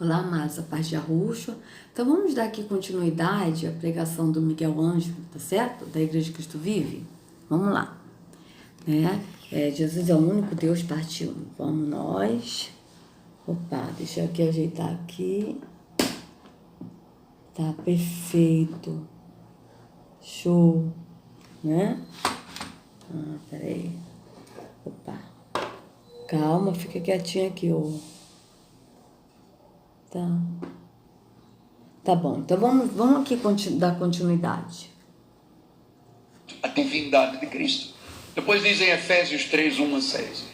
Olá, amados, a paz de Yahushua. Então vamos dar aqui continuidade à pregação do Miguel Ângelo, tá certo? Da Igreja Cristo Vive. Vamos lá. Jesus é o único Deus, parte 1. Vamos nós. Opa, deixa eu aqui ajeitar aqui. Tá perfeito. Show. Né? Peraí. Opa. Calma, fica quietinho aqui, ô. Tá bom, então vamos aqui dar continuidade. A divindade de Cristo. Depois diz em Efésios 3, 1 a 6.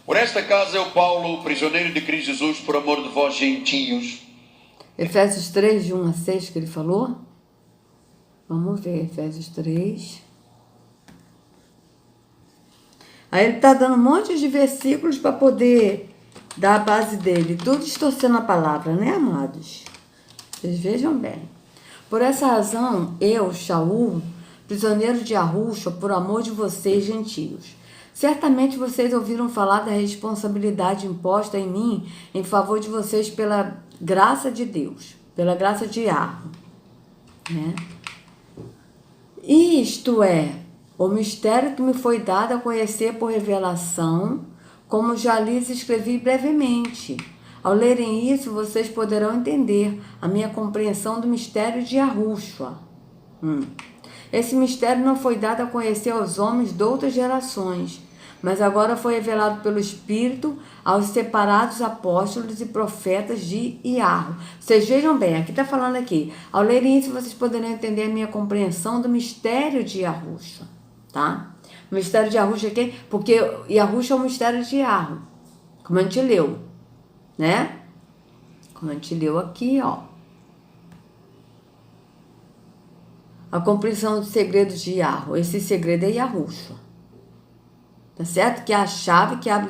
Por esta causa eu, Paulo, prisioneiro de Cristo Jesus, por amor de vós, gentios. Efésios 3, de 1 a 6 que ele falou? Vamos ver, Efésios 3. Aí ele está dando um monte de versículos para poder dar a base dele. Tudo distorcendo a palavra, né, amados? Vocês vejam bem. Por essa razão, eu, Shaul, prisioneiro de Yahushua, por amor de vocês, gentios. Certamente vocês ouviram falar da responsabilidade imposta em mim em favor de vocês pela graça de Deus, pela graça de Yahweh, né? Isto é, o mistério que me foi dado a conhecer por revelação, como já lhes escrevi brevemente. Ao lerem isso, vocês poderão entender a minha compreensão do mistério de Yahushua. Esse mistério não foi dado a conhecer aos homens de outras gerações, mas agora foi revelado pelo Espírito aos separados apóstolos e profetas de Yahweh. Vocês vejam bem, aqui está falando aqui. Ao lerem isso, vocês poderão entender a minha compreensão do mistério de Yahushua, tá? O mistério de Yahushua aqui, porque Yahushua é o mistério de Yahweh, como a gente leu, né? Como a gente leu aqui, ó. A compreensão dos segredos de Yahweh. Esse segredo é Yahushua. Tá certo? Que é a chave que abre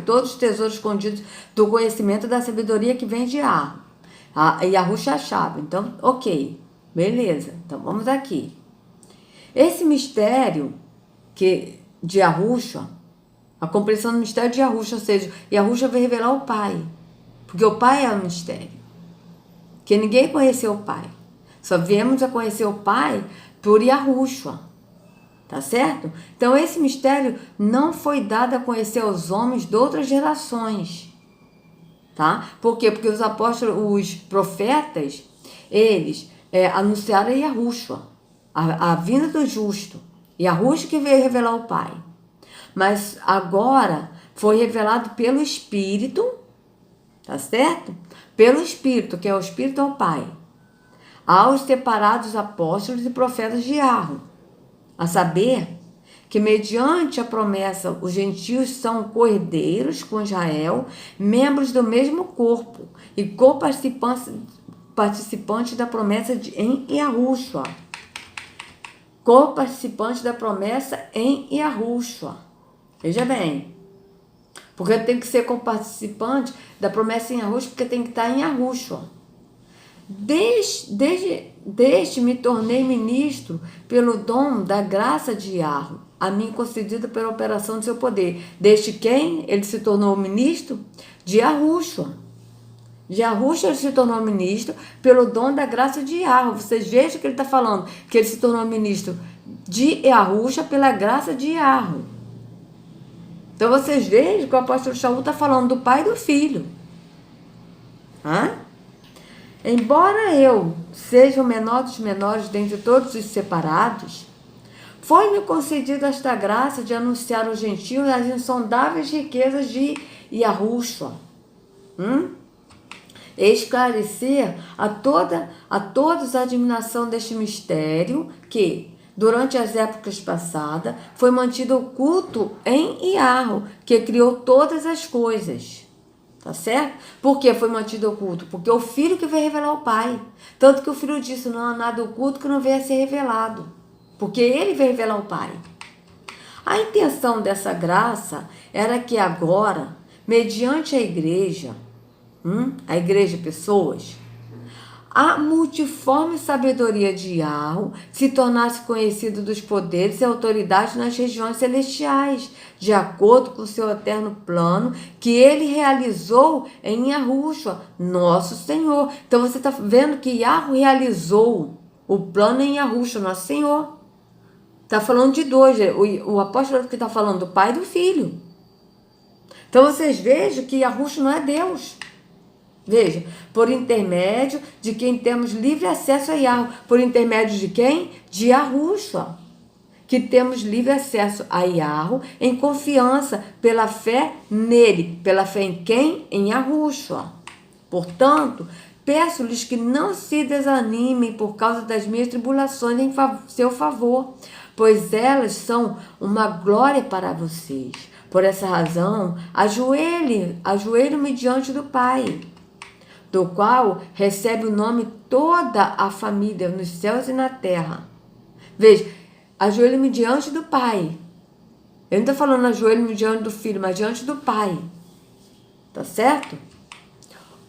todos os tesouros escondidos do conhecimento da sabedoria que vem de Yahweh. Yahushua é a chave. Então, ok. Beleza. Então, vamos aqui. Esse mistério de Yahushua, a compreensão do mistério de Yahushua, ou seja, Yahushua vai revelar o Pai. Porque o Pai é o mistério. Que ninguém conheceu o Pai. Só viemos a conhecer o Pai por Yahushua. Tá certo? Então, esse mistério não foi dado a conhecer aos homens de outras gerações. Tá? Por quê? Porque os apóstolos, os profetas, eles anunciaram a Yahushua, a vinda do justo. Yahushua que veio revelar o Pai. Mas agora foi revelado pelo Espírito, tá certo? Pelo Espírito, que é o Espírito ao Pai, aos separados apóstolos e profetas de Yahweh, a saber que mediante a promessa os gentios são co-herdeiros com Israel, membros do mesmo corpo e co-participantes da promessa em Yahushua. Co-participante da promessa em Yahushua. Veja bem. Porque tem que ser co-participante da promessa em Yahushua, porque tem que estar em Yahushua. Desde me tornei ministro pelo dom da graça de Yahweh, a mim concedida pela operação de seu poder. Desde quem ele se tornou ministro? De Yahushua. De Yahushua ele se tornou ministro pelo dom da graça de Yahweh. Vocês vejam que ele está falando que ele se tornou ministro de Yahushua pela graça de Yahweh. Então vocês vejam que o apóstolo Shaul está falando do Pai e do Filho. Embora eu seja o menor dos menores dentre todos os separados, foi-me concedida esta graça de anunciar aos gentios as insondáveis riquezas de Yahushua. Esclarecer a todos a admiração deste mistério que, durante as épocas passadas, foi mantido oculto em Yahweh, que criou todas as coisas. Tá certo? Por que foi mantido oculto? Porque o Filho que veio revelar o Pai. Tanto que o Filho disse, não há nada oculto que não venha a ser revelado. Porque ele veio revelar o Pai. A intenção dessa graça era que agora, mediante a igreja pessoas, a multiforme sabedoria de Yahweh se tornasse conhecido dos poderes e autoridades nas regiões celestiais, de acordo com o seu eterno plano que ele realizou em Yahushua, nosso Senhor. Então você está vendo que Yahweh realizou o plano em Yahushua, nosso Senhor. Está falando de dois, o apóstolo que está falando do Pai e do Filho. Então vocês vejam que Yahushua não é Deus. Veja, por intermédio de quem temos livre acesso a Yahweh. Por intermédio de quem? De Yahushua. Que temos livre acesso a Yahweh em confiança pela fé nele. Pela fé em quem? Em Yahushua. Portanto, peço-lhes que não se desanimem por causa das minhas tribulações em seu favor, pois elas são uma glória para vocês. Por essa razão, ajoelho-me diante do Pai, do qual recebe o nome toda a família nos céus e na terra. Veja, ajoelho-me diante do Pai. Eu não estou falando ajoelho-me diante do Filho, mas diante do Pai. Tá certo?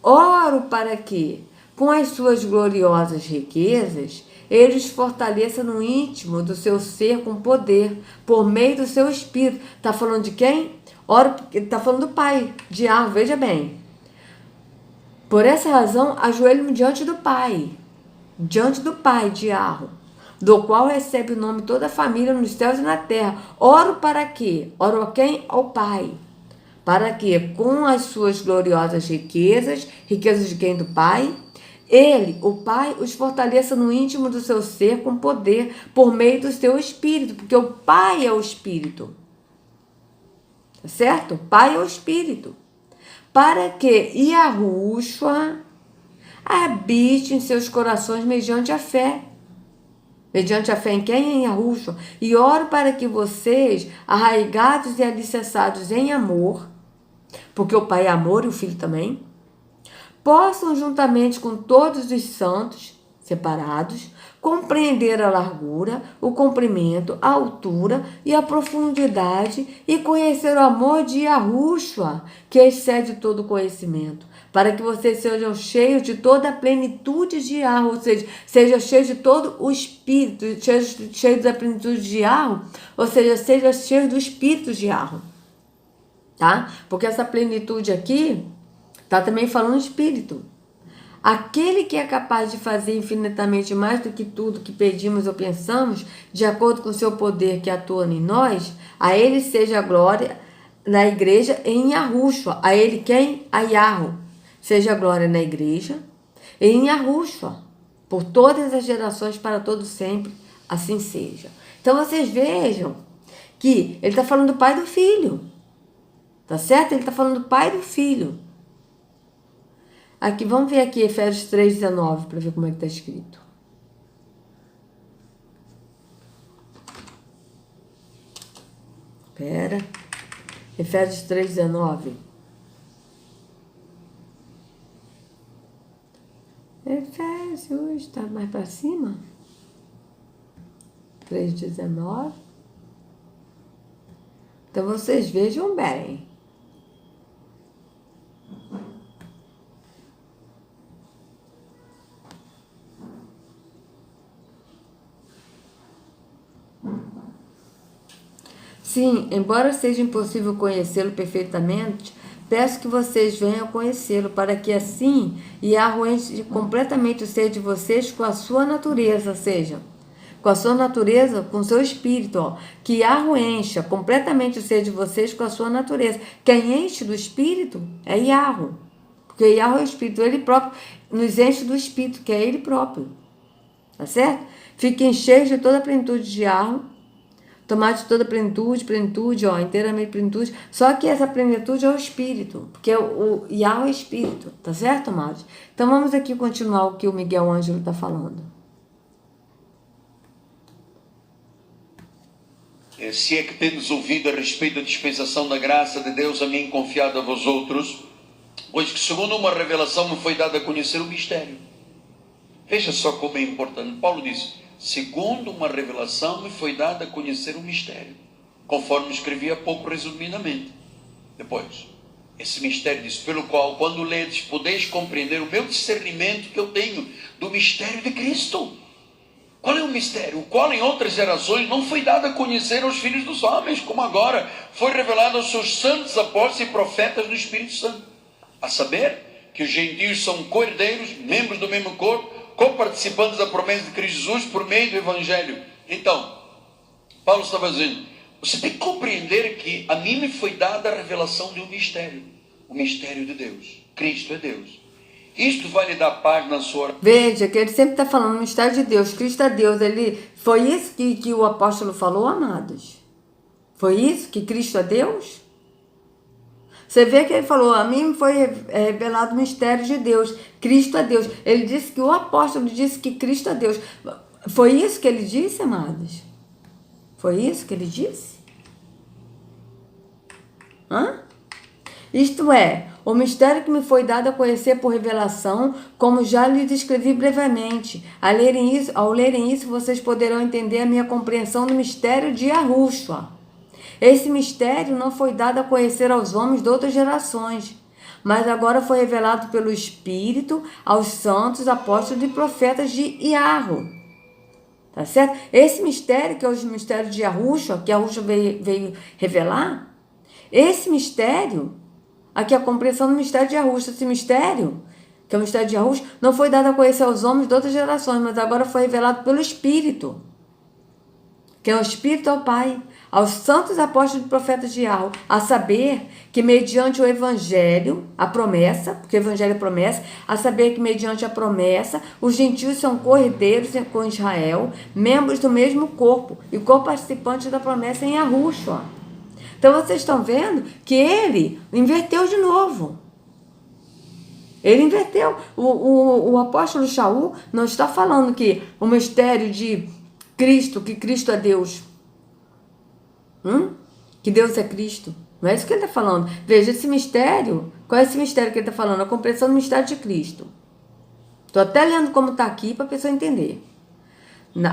Oro para que, com as suas gloriosas riquezas, ele os fortaleça no íntimo do seu ser com poder, por meio do seu Espírito. Está falando de quem? Oro, está falando do Pai, de Yahweh, veja bem. Por essa razão, ajoelho-me diante do Pai de Yahweh, do qual recebe o nome toda a família nos céus e na terra. Oro para quê? Oro a quem? Ao Pai. Para que, com as suas gloriosas riquezas de quem? Do Pai, ele, o Pai, os fortaleça no íntimo do seu ser com poder, por meio do seu Espírito, porque o Pai é o Espírito. Tá certo? O Pai é o Espírito. Para que Yahushua habite em seus corações mediante a fé. Mediante a fé em quem? Em Yahushua. E oro para que vocês, arraigados e alicerçados em amor, porque o Pai é amor e o Filho também, possam, juntamente com todos os santos separados, compreender a largura, o comprimento, a altura e a profundidade e conhecer o amor de Yahushua, que excede todo conhecimento, para que vocês sejam cheios de toda a plenitude de Yahweh, ou seja, sejam cheios de todo o Espírito, cheios da plenitude de Yahweh, ou seja, sejam cheios do Espírito de Yahweh, tá? Porque essa plenitude aqui está também falando Espírito. Aquele que é capaz de fazer infinitamente mais do que tudo que pedimos ou pensamos, de acordo com o seu poder que atua em nós, a ele seja a glória na igreja em Yahushua. A ele quem? A Yahweh. Seja a glória na igreja em Yahushua, por todas as gerações, para todo sempre, assim seja. Então vocês vejam que ele está falando do Pai e do Filho. Tá certo? Ele está falando do Pai e do Filho. Aqui, vamos ver aqui Efésios 3,19 para ver como é que está escrito. Espera. Efésios 3,19. Efésios, está mais para cima. 3,19. Então vocês vejam bem. Sim, embora seja impossível conhecê-lo perfeitamente, peço que vocês venham conhecê-lo, para que assim Yahweh enche completamente o ser de vocês com a sua natureza, ou seja, com a sua natureza, com o seu espírito, ó, que Yahweh encha completamente o ser de vocês com a sua natureza. Quem enche do espírito é Yahweh, porque Yahweh é o espírito, ele próprio nos enche do espírito, que é ele próprio, tá certo? Fiquem cheios de toda a plenitude de Yahweh. Tomar de toda plenitude, ó, inteiramente plenitude. Só que essa plenitude é o Espírito, porque o Yahweh é Espírito, tá certo, amados? Então vamos aqui continuar o que o Miguel Ângelo está falando. Se é que tendes ouvido a respeito da dispensação da graça de Deus a mim confiada a vós outros, pois que segundo uma revelação me foi dada a conhecer o mistério. Veja só como é importante. Paulo diz: segundo uma revelação me foi dada a conhecer o mistério, conforme escrevi há pouco resumidamente. Depois, Esse mistério diz, pelo qual, quando ledes, podeis compreender o meu discernimento que eu tenho do mistério de Cristo. Qual é o mistério? O qual em outras gerações não foi dado a conhecer aos filhos dos homens, como agora foi revelado aos seus santos apóstolos e profetas do Espírito Santo. A saber, que os gentios são co-herdeiros, membros do mesmo corpo, co-participantes da promessa de Cristo Jesus por meio do Evangelho. Então, Paulo estava dizendo, você tem que compreender que a mim me foi dada a revelação de um mistério. O mistério de Deus. Cristo é Deus. Isto vai lhe dar paz na sua oração. Veja que ele sempre está falando no mistério de Deus, Cristo é Deus. Foi isso que o apóstolo falou, amados? Foi isso que Cristo é Deus? Você vê que ele falou, a mim foi revelado o mistério de Deus, Cristo é Deus. Ele disse que o apóstolo disse que Cristo é Deus. Foi isso que ele disse, amados? Foi isso que ele disse? Isto é, o mistério que me foi dado a conhecer por revelação, como já lhe descrevi brevemente. Ao lerem isso, vocês poderão entender a minha compreensão do mistério de Yahushua. Esse mistério não foi dado a conhecer aos homens de outras gerações, mas agora foi revelado pelo Espírito aos santos, apóstolos e profetas de Yahu. Tá certo? Esse mistério, que é o mistério de Yahushua, que Yahushua veio revelar, esse mistério, aqui a compreensão do mistério de Yahushua, esse mistério, que é o mistério de Yahushua, não foi dado a conhecer aos homens de outras gerações, mas agora foi revelado pelo Espírito, que é o Espírito ao Pai, aos santos apóstolos e profetas de Yahu, a saber que mediante o Evangelho, a promessa, porque o Evangelho é promessa, a saber que mediante a promessa, os gentios são co-herdeiros com Israel, membros do mesmo corpo e co-participantes da promessa em Yahushua. Então vocês estão vendo que ele inverteu de novo. Ele inverteu. O apóstolo Shaul não está falando que o mistério de Cristo, que Cristo é Deus. Que Deus é Cristo. Não é isso que ele está falando. Veja esse mistério. Qual é esse mistério que ele está falando? A compreensão do mistério de Cristo. Estou até lendo como está aqui para a pessoa entender.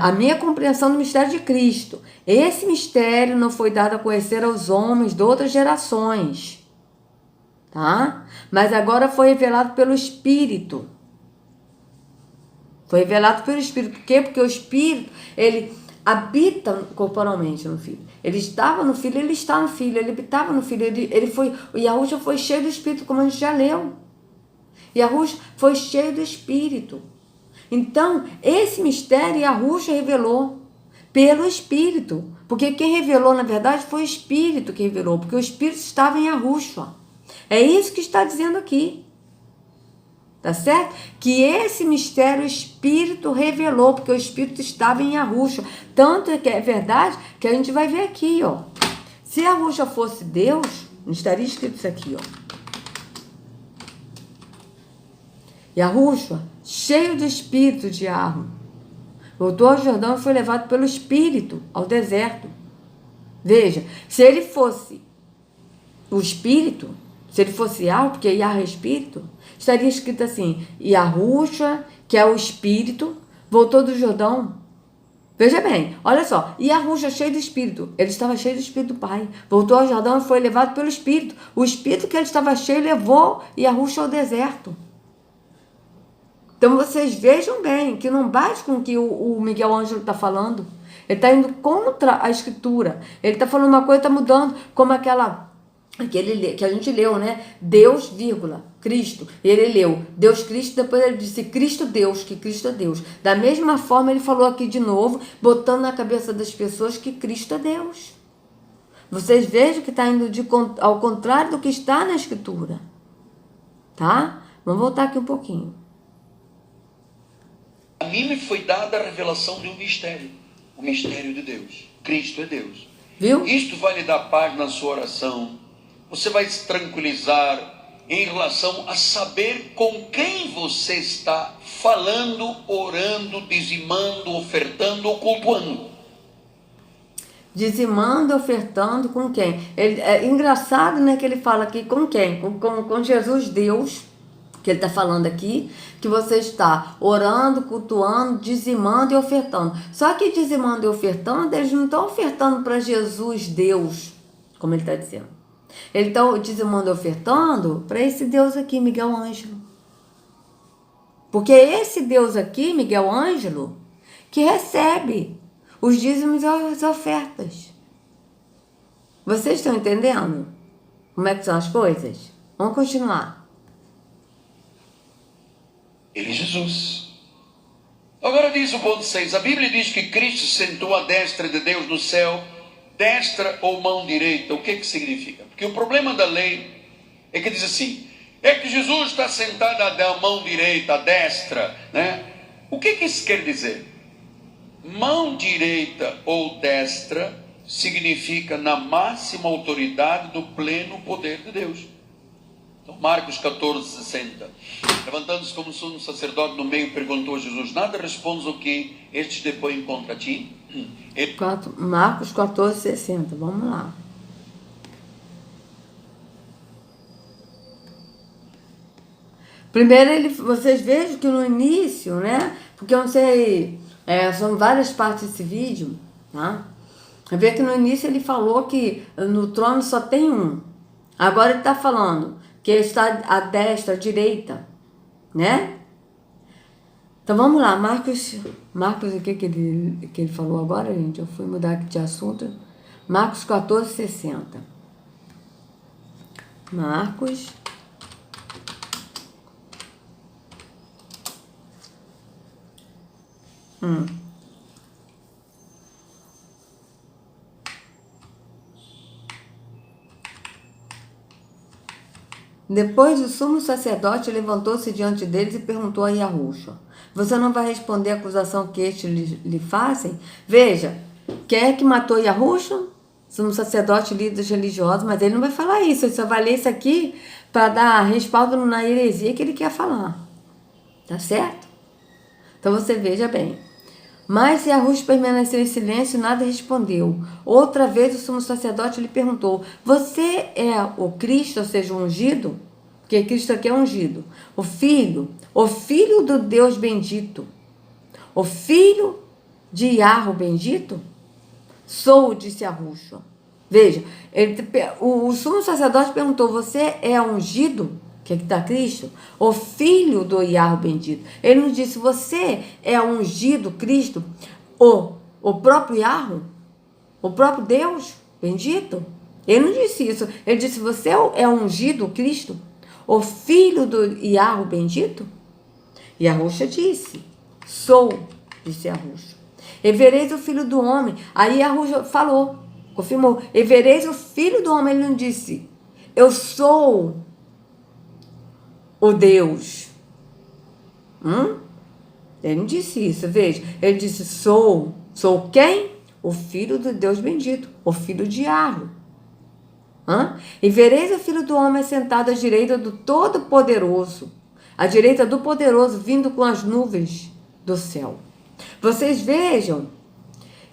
A minha compreensão do mistério de Cristo. Esse mistério não foi dado a conhecer aos homens de outras gerações. Tá? Mas agora foi revelado pelo Espírito. Foi revelado pelo Espírito. Por quê? Porque o Espírito, ele habita corporalmente no Filho. Ele estava no Filho, ele está no Filho. Ele habitava no Filho. O Yahushua foi cheio do Espírito, como a gente já leu. Yahushua foi cheio do Espírito. Então, esse mistério Yahushua revelou pelo Espírito. Porque quem revelou, na verdade, foi o Espírito que revelou. Porque o Espírito estava em Yahushua. É isso que está dizendo aqui. Tá certo? Que esse mistério o Espírito revelou, porque o Espírito estava em Yahushua. Tanto é que é verdade que a gente vai ver aqui, ó. Se Yahushua fosse Deus, não estaria escrito isso aqui, ó. Yahushua, cheio do Espírito de Yahu, voltou ao Jordão e foi levado pelo Espírito ao deserto. Veja, se ele fosse o Espírito, se ele fosse Yahu, porque Yahu é Espírito, estaria escrito assim, Yahushua, que é o Espírito, voltou do Jordão. Veja bem, olha só, Yahushua cheio do Espírito, ele estava cheio do Espírito do Pai, voltou ao Jordão e foi levado pelo Espírito. O Espírito que ele estava cheio levou Yahushua ao deserto. Então vocês vejam bem que não bate com o que o Miguel Ângelo está falando. Ele está indo contra a Escritura. Ele está falando uma coisa e está mudando, como aquele que a gente leu, né? Deus, vírgula, Cristo. Ele leu Deus Cristo, depois ele disse Cristo Deus, que Cristo é Deus. Da mesma forma ele falou aqui de novo, botando na cabeça das pessoas que Cristo é Deus. Vocês vejam que está indo ao contrário do que está na Escritura. Tá? Vamos voltar aqui um pouquinho. A mim me foi dada a revelação de um mistério. O mistério de Deus. Cristo é Deus. Viu? Isto vai lhe dar paz na sua oração. Você vai se tranquilizar em relação a saber com quem você está falando, orando, dizimando, ofertando ou cultuando. Dizimando, ofertando com quem? É engraçado, né, que ele fala aqui com quem? Com Jesus Deus, que ele está falando aqui, que você está orando, cultuando, dizimando e ofertando. Só que dizimando e ofertando, eles não estão ofertando para Jesus Deus, como ele está dizendo. Ele está dizimando, ofertando para esse Deus aqui, Miguel Ângelo. Porque é esse Deus aqui, Miguel Ângelo, que recebe os dízimos e as ofertas. Vocês estão entendendo como é que são as coisas? Vamos continuar. Ele é Jesus. Agora diz o ponto 6. A Bíblia diz que Cristo sentou à destra de Deus no céu, destra ou mão direita. O que significa? Porque o problema da lei é que diz assim, é que Jesus está sentado à mão direita, à destra, né? O que isso quer dizer? Mão direita ou destra significa na máxima autoridade do pleno poder de Deus. Então, Marcos 14:60. Levantando-se como sumo sacerdote no meio, perguntou a Jesus, nada respondes o que estes depõem contra ti? Marcos 14:60, vamos lá. Primeiro, vocês vejam que no início, né? Porque eu não sei, são várias partes desse vídeo, tá? Vê que no início ele falou que no trono só tem um. Agora ele está falando que ele está à destra, à direita, né? Então vamos lá, Marcos, o que ele falou agora, gente? Eu fui mudar aqui de assunto. Marcos 14:60. Marcos. Depois o sumo sacerdote levantou-se diante deles e perguntou a Yahushua, você não vai responder a acusação que estes lhe fazem? Veja, quem é que matou Yahushua? Sumo sacerdote, líderes religiosos, mas ele não vai falar isso, ele só vai ler isso aqui para dar respaldo na heresia que ele quer falar. Tá certo? Então você veja bem. Mas Yahushua permaneceu em silêncio e nada respondeu. Outra vez o sumo sacerdote lhe perguntou, você é o Cristo, ou seja, o ungido? Porque Cristo aqui é ungido. O filho do Deus bendito. O filho de Yahweh bendito? Sou, disse Yahushua. Veja, o sumo sacerdote perguntou, você é ungido? Que está Cristo, o filho do Yahweh bendito. Ele não disse, você é ungido, Cristo, o próprio Yahweh, o próprio Deus bendito. Ele não disse isso. Ele disse, você é ungido, Cristo, o filho do Yahweh bendito? E Yahushua disse, sou, disse Yahushua. E vereis o filho do homem. Aí Yahushua falou, confirmou, e vereis o filho do homem. Ele não disse, eu sou o Deus. Ele não disse isso, veja. Ele disse, sou quem? O filho do Deus bendito, o filho de Yahweh. E vereis o filho do homem sentado à direita do Todo-Poderoso, à direita do Poderoso, vindo com as nuvens do céu. Vocês vejam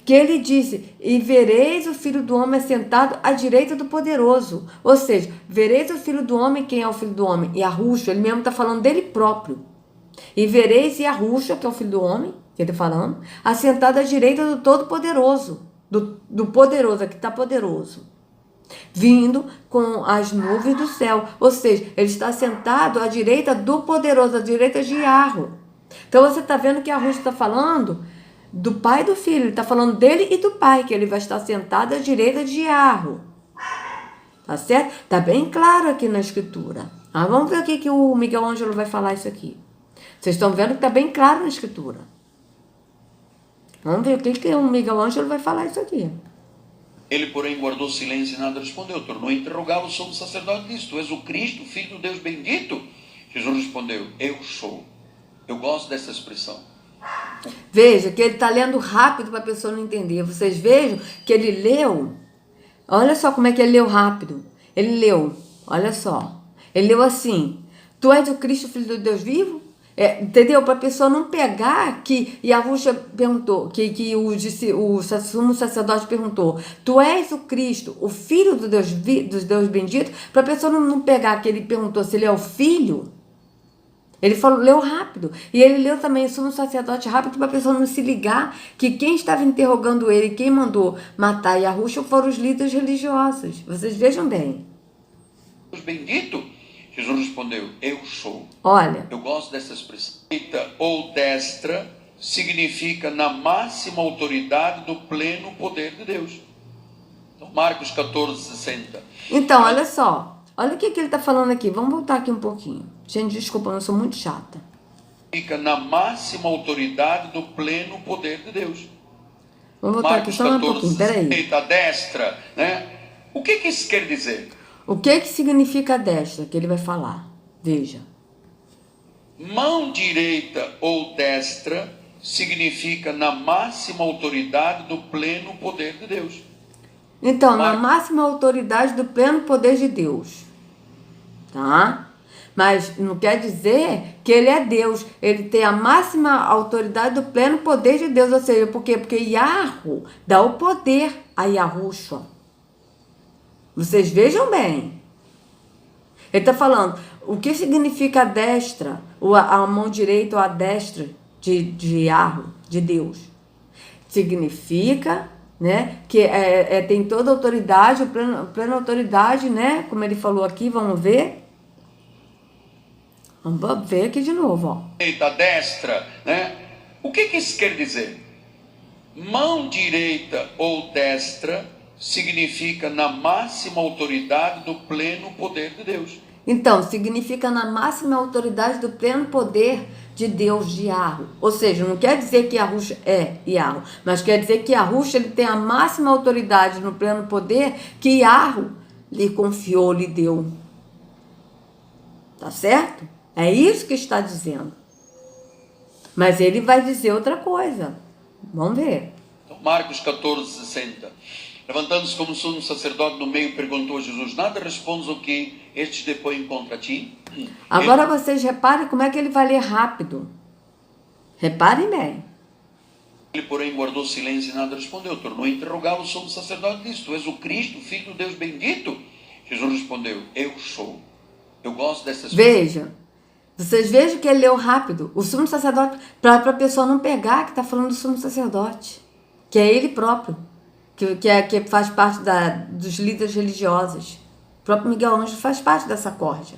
que ele disse, e vereis o Filho do Homem sentado à direita do Poderoso. Ou seja, vereis o Filho do Homem, quem é o Filho do Homem? Yahushua, ele mesmo está falando dele próprio. E vereis Yahushua, que é o Filho do Homem, que ele está falando, assentado à direita do Todo-Poderoso, do Poderoso, aqui está poderoso, vindo com as nuvens do céu. Ou seja, ele está sentado à direita do Poderoso, à direita de Yahweh. Então você está vendo que Yahushua está falando do pai e do filho, ele está falando dele e do pai, que ele vai estar sentado à direita de Yahweh. Tá certo? Está bem claro aqui na escritura. Vamos ver o que o Miguel Ângelo vai falar isso aqui. Vocês estão vendo que está bem claro na escritura. Vamos ver o que o Miguel Ângelo vai falar isso aqui. Ele, porém, guardou silêncio e nada respondeu. Tornou a interrogá-lo, o sumo sacerdote disse, tu és o Cristo, filho do Deus bendito? Jesus respondeu, eu sou. Eu gosto dessa expressão. Veja que ele está lendo rápido para a pessoa não entender. Vocês vejam que ele leu. Olha só como é que ele leu rápido. Ele leu, olha só. Ele leu assim, tu és o Cristo, filho do Deus vivo? Entendeu? Para a pessoa não pegar que Yahushua perguntou, que o sumo sacerdote perguntou, tu és o Cristo, o filho do Deus bendito? Para a pessoa não pegar que ele perguntou se ele é o filho. Ele leu rápido. E ele leu também o sumo sacerdote rápido para a pessoa não se ligar que quem estava interrogando ele, quem mandou matar Yahushua foram os líderes religiosos. Vocês vejam bem. Deus bendito? Jesus respondeu, eu sou. Olha, Eu gosto dessa expressão. Direita ou destra significa na máxima autoridade do pleno poder de Deus. Então, Marcos 14:60. então, olha só. Olha o que ele está falando aqui. Vamos voltar aqui um pouquinho. Gente, desculpa, eu sou muito chata. Fica na máxima autoridade do pleno poder de Deus. Vamos voltar aqui só um pouquinho, peraí. Direita, destra, né? O que isso quer dizer? O que significa a destra que ele vai falar? Veja. Mão direita ou destra significa na máxima autoridade do pleno poder de Deus. Então, na máxima autoridade do pleno poder de Deus. Tá? Mas não quer dizer que ele é Deus. Ele tem a máxima autoridade do pleno poder de Deus. Ou seja, por quê? Porque Yahweh dá o poder a Yahushua. Vocês vejam bem. Ele está falando, o que significa a destra, ou a mão direita ou a destra de Yahweh, de Deus? Significa, né, que tem toda a autoridade, plena autoridade, né, como ele falou aqui, vamos ver. Vamos ver aqui de novo, ó. Direita, destra, né? O que isso quer dizer? Mão direita ou destra significa na máxima autoridade do pleno poder de Deus. Então, significa na máxima autoridade do pleno poder de Deus, de Yahweh. Ou seja, não quer dizer que Yahushua é Yahweh, mas quer dizer que Yahushua ele tem a máxima autoridade no pleno poder que Yahweh lhe confiou, lhe deu. Tá certo? É isso que está dizendo. Mas ele vai dizer outra coisa. Vamos ver. Então, Marcos 14:60. Levantando-se como sumo sacerdote no meio, perguntou a Jesus, nada respondes o que estes depõem contra ti? Agora vocês reparem como é que ele vai ler rápido. Reparem bem. Ele, porém, guardou silêncio e nada respondeu. Tornou a interrogar o sumo sacerdote e disse, tu és o Cristo, filho do Deus bendito? Jesus respondeu, eu sou. Eu gosto dessas coisas. Veja. Vocês vejam que ele leu rápido. O sumo sacerdote, para a pessoa não pegar que está falando do sumo sacerdote. Que é ele próprio. Que faz parte dos líderes religiosos. O próprio Miguel Ângelo faz parte dessa corja.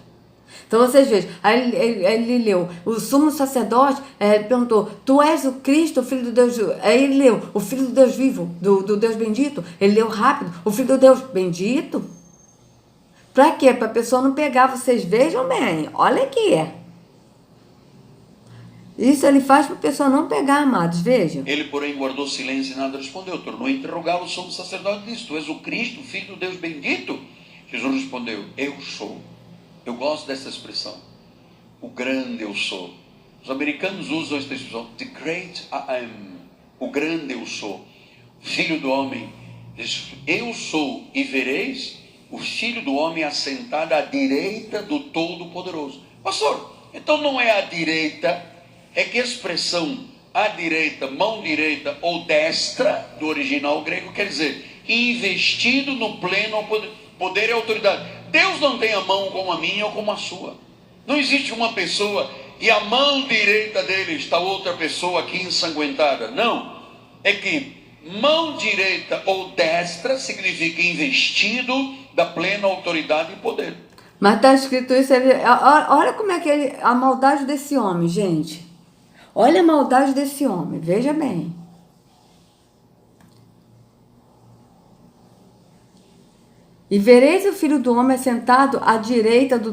Então vocês vejam, aí ele leu, o sumo sacerdote perguntou, tu és o Cristo, o Filho do Deus, aí ele leu, o Filho do Deus vivo, do Deus bendito, ele leu rápido, o Filho do Deus bendito. Para quê? Para a pessoa não pegar, vocês vejam bem, olha aqui. Isso ele faz para a pessoa não pegar, amados, vejam. Ele, porém, guardou silêncio e nada respondeu. Tornou a interrogar o sumo sacerdote e disse, tu és o Cristo, filho do Deus bendito? Jesus respondeu, eu sou. Eu gosto dessa expressão. O grande eu sou. Os americanos usam esta expressão, the great I am. O grande eu sou. O filho do homem diz, eu sou e vereis o filho do homem assentado à direita do Todo-Poderoso. Pastor, então não é à direita... É que a expressão à direita, mão direita ou destra, do original grego, quer dizer, investido no pleno poder e autoridade. Deus não tem a mão como a minha ou como a sua. Não existe uma pessoa e a mão direita dele está outra pessoa aqui ensanguentada. Não. É que mão direita ou destra significa investido da plena autoridade e poder. Mas está escrito isso, olha como é que a maldade desse homem, gente. Olha a maldade desse homem, veja bem. E vereis o Filho do Homem assentado à direita do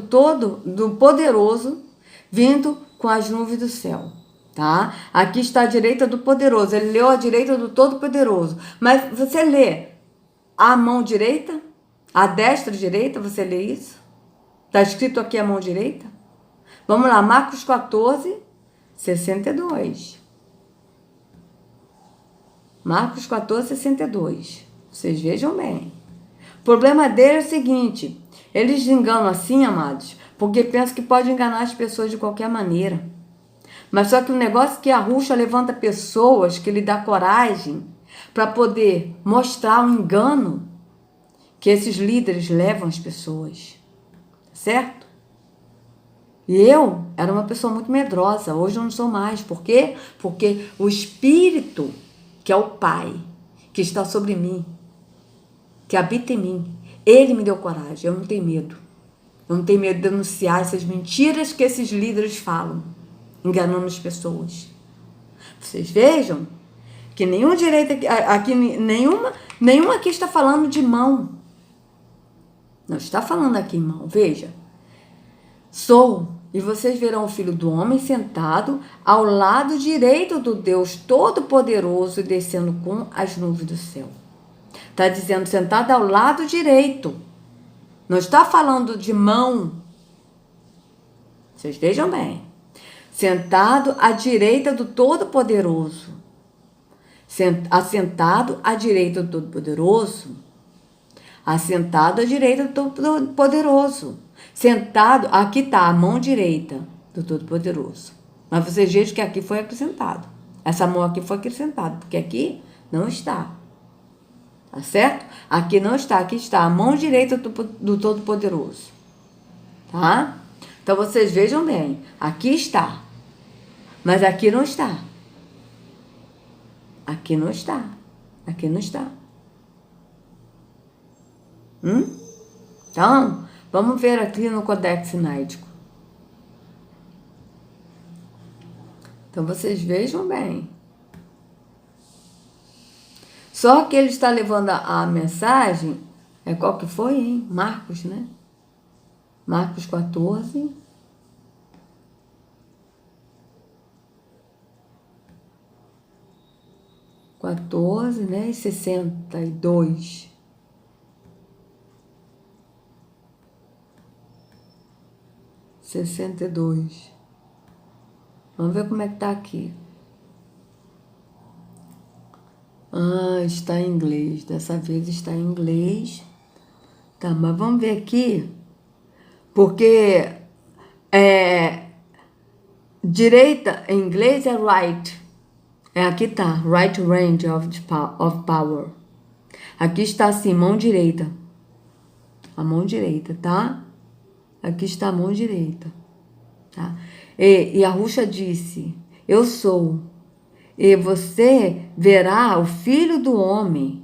Poderoso, vindo com as nuvens do céu. Tá? Aqui está a direita do Poderoso. Ele leu a direita do Todo-Poderoso. Mas você lê a mão direita, a destra direita, você lê isso? Está escrito aqui a mão direita? Vamos lá, Marcos 14:62. Marcos 14:62. Vocês vejam bem. O problema dele é o seguinte, eles enganam assim, amados, porque pensam que pode enganar as pessoas de qualquer maneira. Mas só que o negócio é que a Yahushua levanta pessoas, que lhe dá coragem, para poder mostrar o engano que esses líderes levam as pessoas. Certo? E eu era uma pessoa muito medrosa, hoje eu não sou mais. Por quê? Porque o Espírito, que é o Pai, que está sobre mim, que habita em mim, ele me deu coragem, eu não tenho medo. Eu não tenho medo de denunciar essas mentiras que esses líderes falam, enganando as pessoas. Vocês vejam que nenhum direito aqui, nenhuma aqui está falando de mão. Não está falando aqui em mão. Veja. Sou, e vocês verão o Filho do Homem sentado ao lado direito do Deus Todo-Poderoso e descendo com as nuvens do céu. Está dizendo sentado ao lado direito. Não está falando de mão. Vocês vejam bem. Sentado à direita do Todo-Poderoso. Assentado à direita do Todo-Poderoso. Assentado à direita do Todo-Poderoso. Sentado, aqui está a mão direita do Todo-Poderoso. Mas vocês vejam que aqui foi acrescentado. Essa mão aqui foi acrescentada, porque aqui não está. Tá certo? Aqui não está, aqui está a mão direita do Todo-Poderoso. Tá? Então vocês vejam bem, aqui está. Mas aqui não está. Aqui não está. Aqui não está. Então, vamos ver aqui no Codex Sináico. Então, vocês vejam bem. Só que ele está levando a mensagem, qual que foi, hein? Marcos, né? Marcos 14. Né? E 62. Vamos ver como é que tá aqui. Está em inglês. Dessa vez está em inglês. Tá, mas vamos ver aqui. Porque direita em inglês é right. Aqui tá. Right range of power. Aqui está assim, mão direita. A mão direita, tá? Aqui está a mão direita. Tá? E Yahushua disse, eu sou. E você verá o Filho do Homem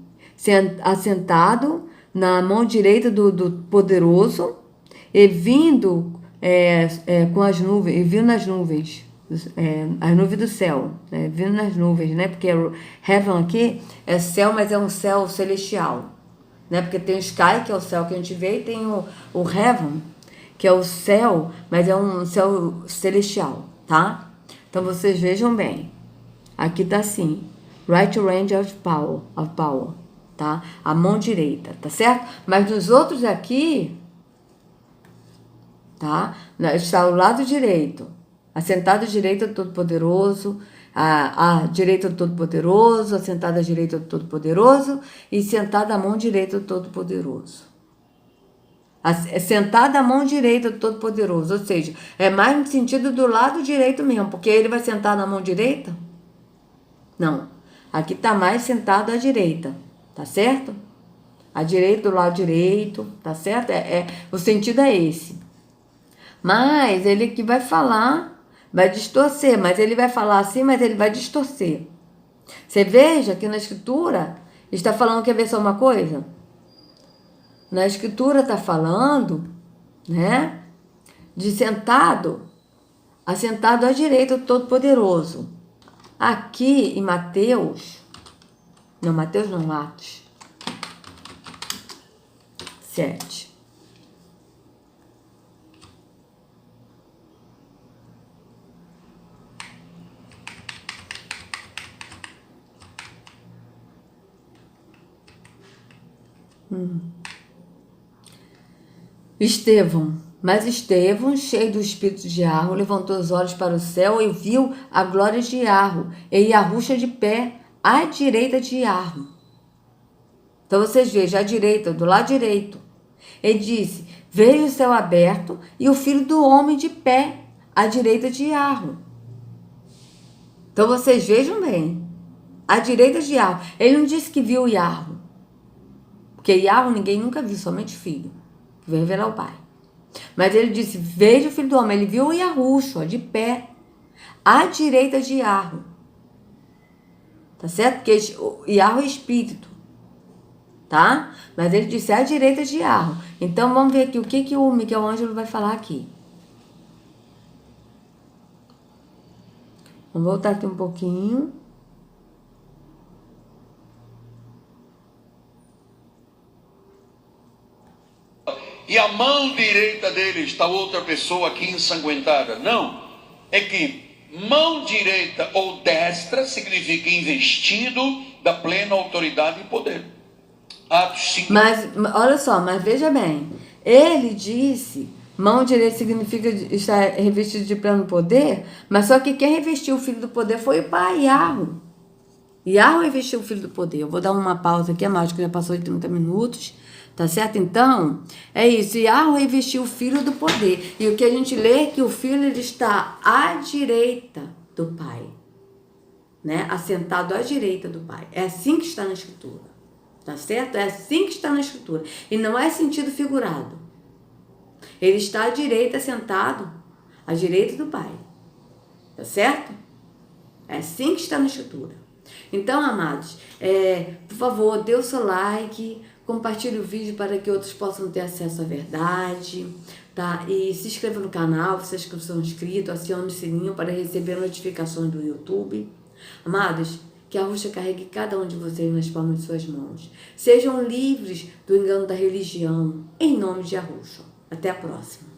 assentado na mão direita do Poderoso e vindo com as nuvens, e vindo nas nuvens, as nuvens do céu, vindo nas nuvens, né? Porque heaven aqui é céu, mas é um céu celestial, né? Porque tem o sky, que é o céu que a gente vê, e tem o heaven, que é o céu, mas é um céu celestial, tá? Então vocês vejam bem. Aqui tá assim, right range of power, tá? A mão direita, tá certo? Mas nos outros aqui, tá? Está o lado direito, assentado à direita do Todo-Poderoso, à direita do Todo-Poderoso, assentado à direita do Todo-Poderoso e sentado à mão direita do Todo-Poderoso. Sentado à mão direita do Todo-Poderoso, ou seja, é mais no sentido do lado direito mesmo, porque ele vai sentar na mão direita? Não, aqui tá mais sentado à direita, tá certo? À direita, do lado direito, tá certo? O sentido é esse. Mas ele que vai falar, vai distorcer, mas ele vai falar assim, mas ele vai distorcer. Você veja que na escritura, está falando, quer ver só uma coisa? Na escritura está falando, né, de assentado à direita do Todo-Poderoso. Aqui em Mateus, Atos 7. Mas Estevão, cheio do espírito de Yarro, levantou os olhos para o céu e viu a glória de Yarro e Yahushua de pé à direita de Yarro. Então vocês vejam, à direita, do lado direito. Ele disse, veio o céu aberto e o Filho do Homem de pé à direita de Yarro. Então vocês vejam bem, à direita de Yarro. Ele não disse que viu Yarro, porque Yarro ninguém nunca viu, somente o Filho, que veio revelar o Pai. Mas ele disse, veja o Filho do Homem. Ele viu o Yahushua de pé, à direita de Yarro. Tá certo? Porque Yarro é espírito. tá? Mas ele disse à direita de Yahweh. Então vamos ver aqui o que o Michelangelo vai falar aqui. Vamos voltar aqui um pouquinho. E a mão direita dele está outra pessoa aqui ensanguentada. Não, é que mão direita ou destra significa investido da plena autoridade e poder. Atos 5. Mas, olha só, mas veja bem. Ele disse, mão direita significa estar revestido de pleno poder, mas só que quem revestiu o filho do poder foi o pai, Yahweh. Yahweh revestiu o filho do poder. Eu vou dar uma pausa aqui, a que já passou de 30 minutos. Tá certo? Então, é isso. Yahweh revestiu o filho do poder. E o que a gente lê é que o filho ele está à direita do pai. Né? Assentado à direita do pai. É assim que está na escritura. Tá certo? É assim que está na escritura. E não é sentido figurado. Ele está à direita, sentado à direita do pai. Tá certo? É assim que está na escritura. Então, amados, por favor, dê o seu like, compartilhe o vídeo para que outros possam ter acesso à verdade, tá? E se inscreva no canal, vocês que são inscritos, acione o sininho para receber notificações do YouTube. Amados, que a Yahushua carregue cada um de vocês nas palmas de suas mãos. Sejam livres do engano da religião, em nome de Yahushua. Até a próxima.